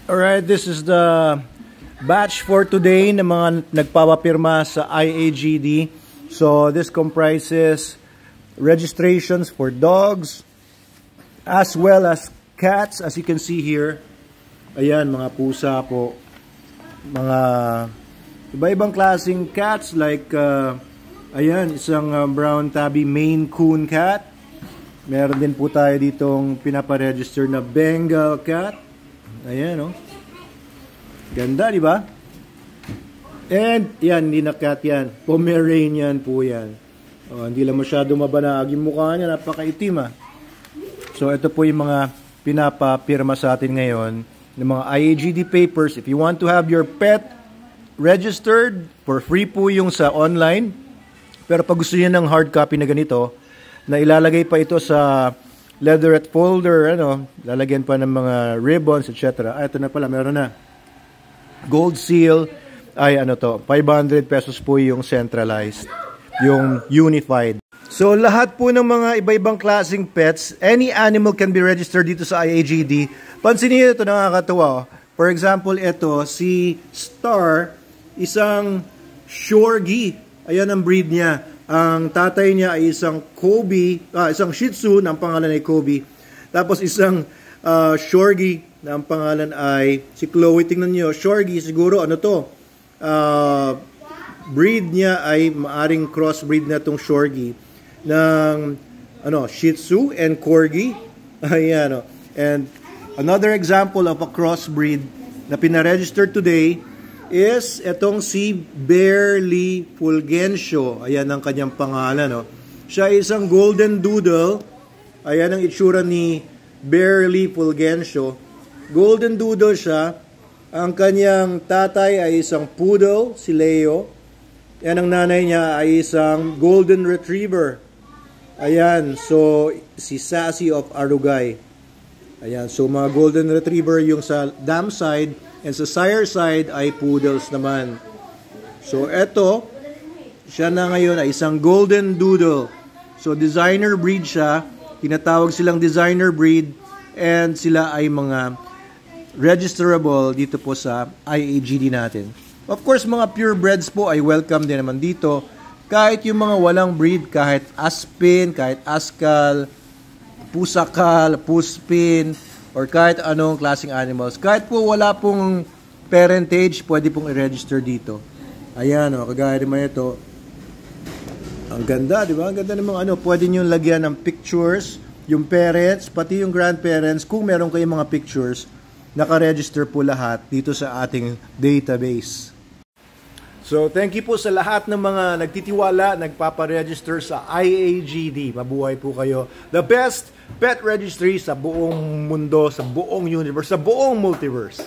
Alright, this is the batch for today ng mga nagpapapirma sa IAGD. So this comprises registrations for dogs as well as cats, as you can see here. Ayan, mga pusa po. Mga iba-ibang klaseng cats like ayan, isang brown tabby Maine Coon cat. Meron din po tayo ditong pinaparegister na Bengal cat. Ayan, oh. Ganda, di ba? And yan, hindi na cat yan. Pomeranian po yan. Oh, hindi lang masyado mabanag yung mukha niya, napakaitim ah. So ito po yung mga pinapapirma sa atin ngayon ng mga IAGD papers. If you want to have your pet registered, for free po yung sa online. Pero pag gusto niyo ng hard copy na ganito, na ilalagay pa ito sa leatherette folder, ano, lalagyan pa ng mga ribbons, etc. Ah, ito na pala, meron na. Gold seal, ay ano to, 500 pesos po yung centralized, yung unified. So lahat po ng mga iba-ibang klaseng pets, any animal can be registered dito sa IAGD. Pansin niyo ito, nakakatuwa. For example, ito, si Star, isang Shorgi. Ayan ang breed niya. Ang tatay niya ay isang isang Shih Tzu na ang pangalan ay Kobe. Tapos isang Shorgi na ang pangalan ay si Chloe. Tingnan niyo, Shorgi siguro ano to? Breed niya ay maaring crossbreed na tong Shorgi ng ano, Shih Tzu and Corgi. Ayan, oh. And another example of a crossbreed na pinaregister today is etong si Bearly Fulgencio. Ayan ang kanyang pangalan. No? Siya ay isang golden doodle. Ayan ang itsura ni Bearly Fulgencio. Golden doodle siya. Ang kanyang tatay ay isang poodle, si Leo. Ayan ang nanay niya ay isang golden retriever. Ayan, so si Sassy of Arugay. Ayan, so mga golden retriever yung sa dam side. And sa sire side ay poodles naman. So eto, siya na ngayon ay isang golden doodle. So designer breed siya. Tinatawag silang designer breed. And sila ay mga registerable dito po sa IAGD natin. Of course, mga purebreds po ay welcome din naman dito. Kahit yung mga walang breed, kahit Aspin, kahit Askal, Pusakal, Puspin, or kahit anong klaseng animals. Kahit po wala pong parentage, pwede pong i-register dito. Ayan, oh, kagaya naman ito. Ang ganda, di ba? Ang ganda ng mga ano. Pwede nyo lagyan ng pictures, yung parents, pati yung grandparents. Kung meron kayong mga pictures, naka-register po lahat dito sa ating database. So, thank you po sa lahat ng mga nagtitiwala, nagpaparegister sa IAGD. Mabuhay po kayo. The best pet registry sa buong mundo, sa buong universe, sa buong multiverse.